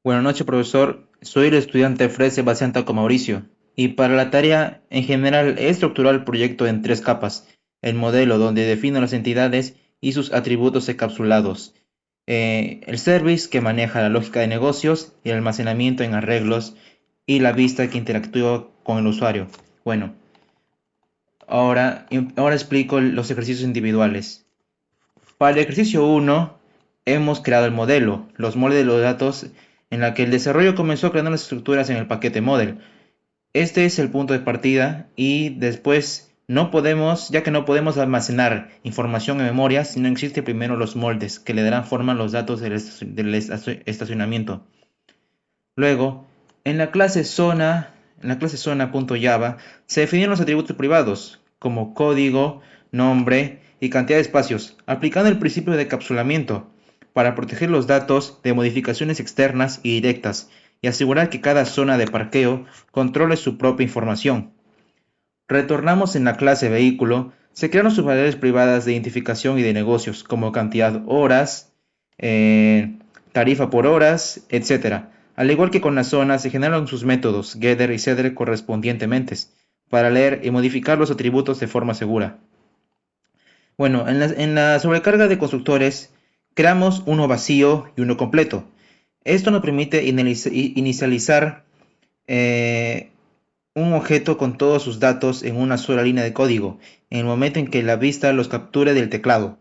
Buenas noches, profesor. Soy el estudiante Fred Sebastián Taco Mauricio. Y para la tarea, en general, he estructurado el proyecto en tres capas. El modelo, donde defino las entidades y sus atributos encapsulados. El service, que maneja la lógica de negocios y el almacenamiento en arreglos. Y la vista, que interactúa con el usuario. Bueno, ahora explico los ejercicios individuales. Para el ejercicio 1 hemos creado el modelo, los moldes de los datos, en la que el desarrollo comenzó creando las estructuras en el paquete model. Este es el punto de partida y después no podemos, ya que no podemos almacenar información en memoria si no existe primero los moldes que le darán forma a los datos del estacionamiento. Luego, en la clase zona.java se definieron los atributos privados, como código, nombre y cantidad de espacios, aplicando el principio de encapsulamiento para proteger los datos de modificaciones externas y directas y asegurar que cada zona de parqueo controle su propia información. Retornamos en la clase vehículo, se crearon sus variables privadas de identificación y de negocios, como cantidad horas, eh, tarifa por horas, etc. Al igual que con la zona, se generaron sus métodos getter y setter correspondientemente, para leer y modificar los atributos de forma segura. Bueno, en la sobrecarga de constructores, creamos uno vacío y uno completo. Esto nos permite inicializar eh, un objeto con todos sus datos en una sola línea de código, en el momento en que la vista los capture del teclado.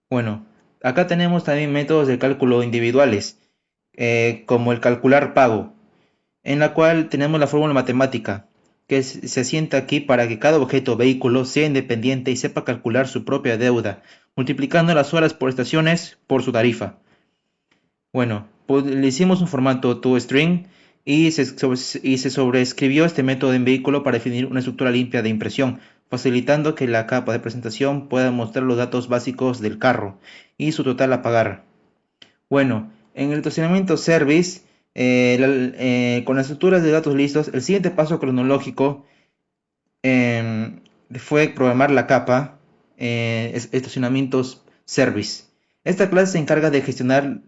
Bueno, acá tenemos también métodos de cálculo individuales, como el calcular pago, en la cual tenemos la fórmula matemática, que se asienta aquí para que cada objeto vehículo sea independiente y sepa calcular su propia deuda, multiplicando las horas por estaciones por su tarifa. Bueno, pues le hicimos un formato toString y se sobreescribió este método en vehículo para definir una estructura limpia de impresión, facilitando que la capa de presentación pueda mostrar los datos básicos del carro y su total a pagar. Bueno, en el estacionamiento service, con las estructuras de datos listos, el siguiente paso cronológico em, fue programar la capa estacionamientos service. Esta clase se encarga de gestionar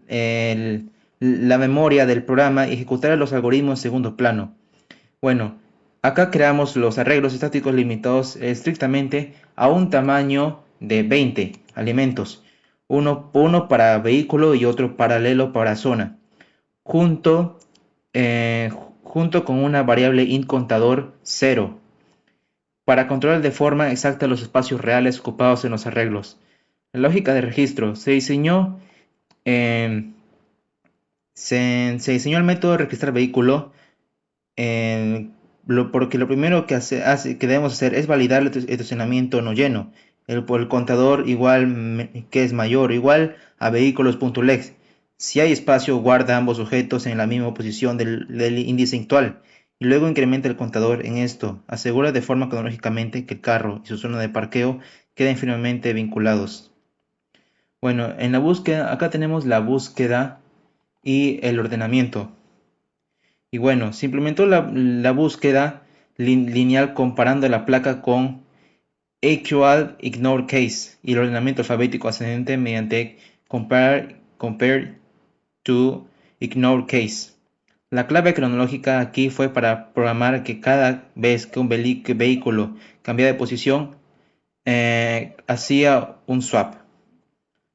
la memoria del programa y ejecutar los algoritmos en segundo plano. Bueno, acá creamos los arreglos estáticos limitados estrictamente a un tamaño de 20 alimentos, uno para vehículo y otro paralelo para zona, junto, eh, junto con una variable int contador 0 para controlar de forma exacta los espacios reales ocupados en los arreglos. La lógica de registro eh, se diseñó el método de registrar vehículo, porque lo primero que debemos hacer es validar el estacionamiento no lleno. El contador igual que es mayor o igual a vehículos.lex. Si hay espacio, guarda ambos objetos en la misma posición del índice actual y luego incrementa el contador en esto. Asegura de forma cronológicamente que el carro y su zona de parqueo queden firmemente vinculados. Bueno, en la búsqueda, acá tenemos la búsqueda y el ordenamiento. Y bueno, se implementó la búsqueda lineal comparando la placa con Actual Ignore Case y el ordenamiento alfabético ascendente mediante compare to Ignore Case. La clave cronológica aquí fue para programar que cada vez que un vehículo cambiaba de posición, hacía un swap.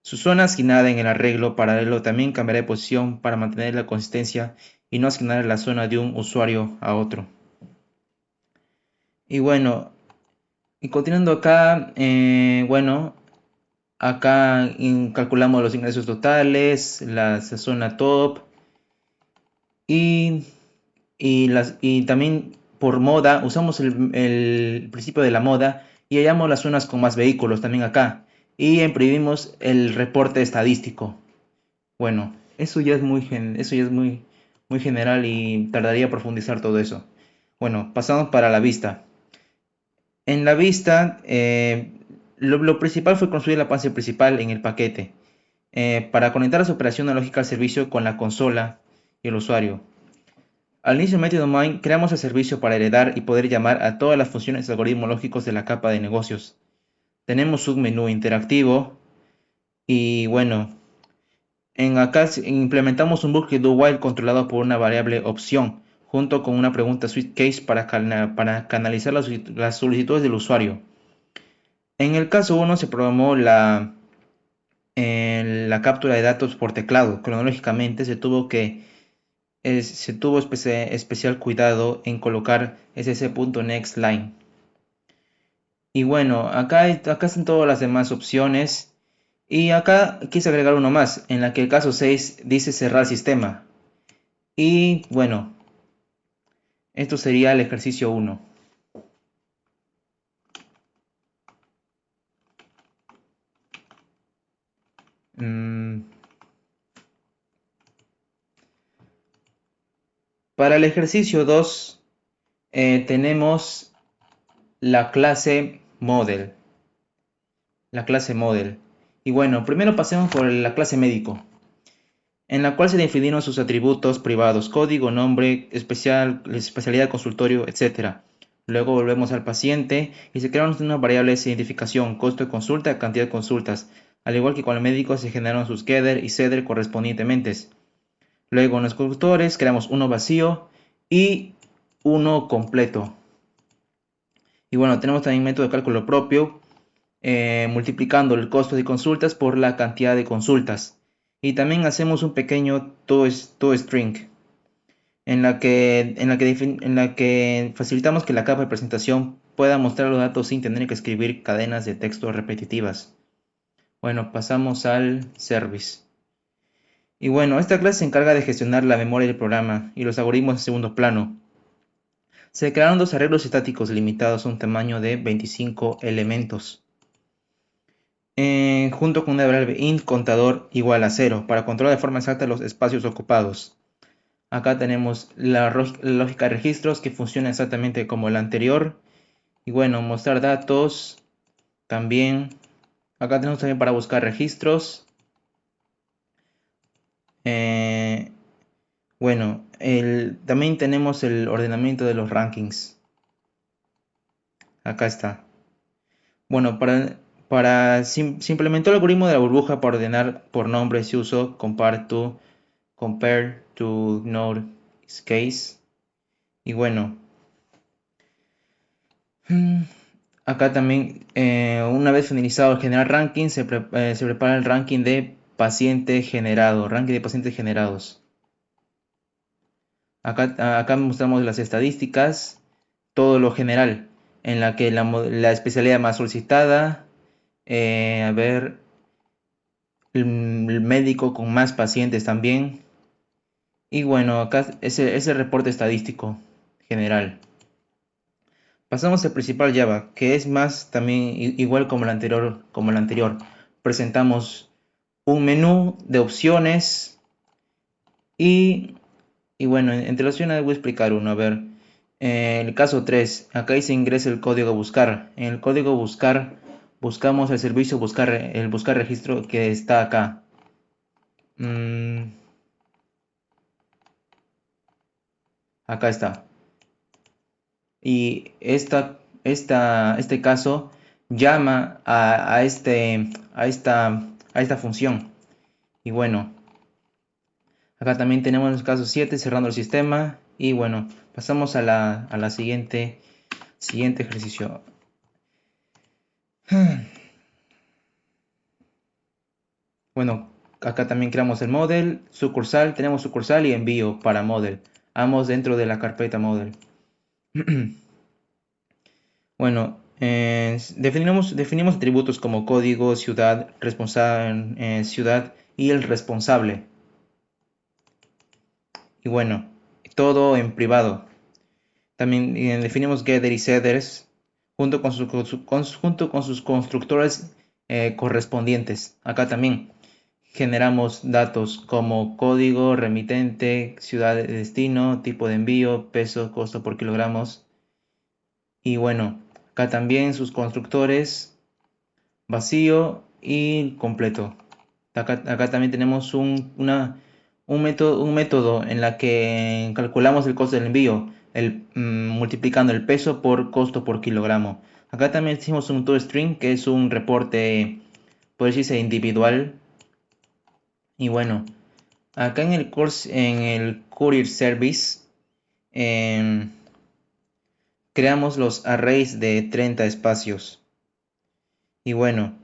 Su zona asignada en el arreglo paralelo también cambiará de posición para mantener la consistencia y no asignar la zona de un usuario a otro. Y bueno, y continuando acá, bueno, acá calculamos los ingresos totales, la zona top y, y también por moda, usamos el principio de la moda y hallamos las zonas con más vehículos también acá. Y imprimimos el reporte estadístico. Bueno, eso ya es muy general y tardaría profundizar todo eso. Bueno, pasamos para la vista. En la vista, lo principal fue construir la base principal en el paquete, para conectar las operaciones lógicas al servicio con la consola y el usuario. Al inicio del método main, creamos el servicio para heredar y poder llamar a todas las funciones y algoritmos lógicos de la capa de negocios. Tenemos un menú interactivo y bueno, Acá implementamos un bucle do while controlado por una variable opción, junto con una pregunta switch case para canalizar las solicitudes del usuario. En el caso 1 se programó la captura de datos por teclado. Cronológicamente se tuvo especial cuidado en colocar sc.nextLine. Y bueno, acá están todas las demás opciones. Y acá quise agregar uno más, en la que el caso 6 dice cerrar sistema. Y bueno, esto sería el ejercicio 1. Para el ejercicio 2 tenemos la clase model. La clase model. Y bueno, primero pasemos por la clase médico, en la cual se definieron sus atributos privados, código, nombre, especialidad, consultorio, etc. Luego volvemos al paciente y se crearon unas variables de identificación, costo de consulta, cantidad de consultas. Al igual que con el médico se generaron sus getter y setter correspondientemente. Luego en los constructores creamos uno vacío y uno completo. Y bueno, tenemos también método de cálculo propio, multiplicando el costo de consultas por la cantidad de consultas. Y también hacemos un pequeño toString en la que facilitamos que la capa de presentación pueda mostrar los datos sin tener que escribir cadenas de texto repetitivas. Bueno, pasamos al service. Y bueno, esta clase se encarga de gestionar la memoria del programa y los algoritmos en segundo plano. Se crearon dos arreglos estáticos limitados a un tamaño de 25 elementos. Junto con una variable int contador igual a 0 para controlar de forma exacta los espacios ocupados. Acá tenemos la lógica de registros que funciona exactamente como la anterior. Y bueno, mostrar datos también. Acá tenemos también para buscar registros. Bueno, también tenemos el ordenamiento de los rankings. Acá está. Bueno, se implementó el algoritmo de la burbuja para ordenar por nombre se usó compare to node case. Y bueno, acá también, una vez finalizado el generar ranking, se prepara el ranking de paciente generado, ranking de pacientes generados. Acá mostramos las estadísticas, todo lo general, en la que la especialidad más solicitada, a ver, el médico con más pacientes también. Y bueno, acá es el reporte estadístico general. Pasamos al principal Java, que es más también igual como el anterior. Presentamos un menú de opciones y bueno, entre las opciones voy a explicar uno. A ver, en el caso 3, acá se ingresa el código buscar. En el código buscar buscamos el servicio el buscar registro que está acá. Acá está. Y este caso llama a esta función. Y bueno, acá también tenemos el caso 7 cerrando el sistema. Y bueno, pasamos a la siguiente ejercicio. Bueno, acá también creamos el model, sucursal, tenemos sucursal y envío para model, ambos dentro de la carpeta model. Bueno, definimos atributos como código, ciudad, ciudad y el responsable. Y bueno, todo en privado. También definimos getter y setters junto con sus constructores correspondientes. Acá también generamos datos como código, remitente, ciudad de destino, tipo de envío, peso, costo por kilogramos. Y bueno, acá también sus constructores, vacío y completo. Acá también tenemos un método en la que calculamos el costo del envío, multiplicando el peso por costo por kilogramo. Acá también hicimos un toString, que es un reporte, por decirse, individual. Y bueno, acá en el Courier Service em, creamos los arrays de 30 espacios. Y bueno,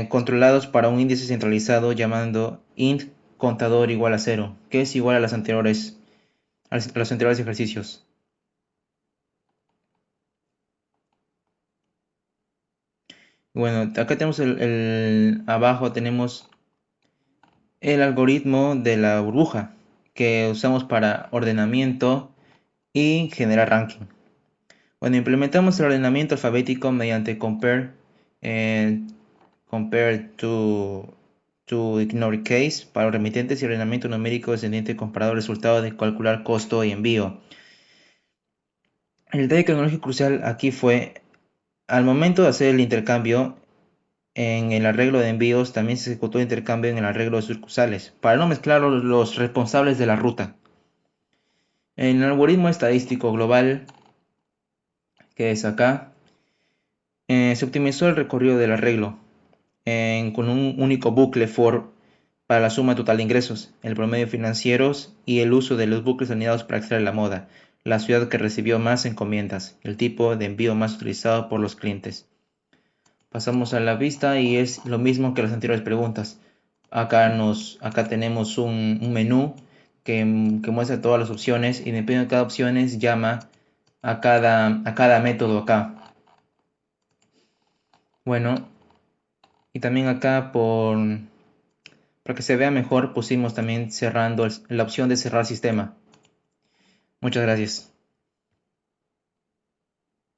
controlados para un índice centralizado llamando int contador igual a 0, que es igual a a los anteriores ejercicios. Bueno, acá tenemos abajo tenemos el algoritmo de la burbuja que usamos para ordenamiento y generar ranking. Bueno, implementamos el ordenamiento alfabético mediante eh, compare to ignore case para los remitentes y ordenamiento numérico descendiente comparado al resultado de calcular costo y envío. El detalle tecnológico crucial aquí fue al momento de hacer el intercambio. En el arreglo de envíos también se ejecutó el intercambio en el arreglo de sucursales, para no mezclar los responsables de la ruta. En el algoritmo estadístico global, que es acá, se optimizó el recorrido del arreglo con un único bucle for para la suma total de ingresos, el promedio financieros y el uso de los bucles alineados para extraer la moda, la ciudad que recibió más encomiendas, el tipo de envío más utilizado por los clientes. Pasamos a la vista y es lo mismo que las anteriores preguntas. Acá tenemos un menú que muestra todas las opciones y dependiendo de cada opción llama a cada método acá. Bueno, y también acá para que se vea mejor pusimos también cerrando la opción de cerrar sistema. Muchas gracias.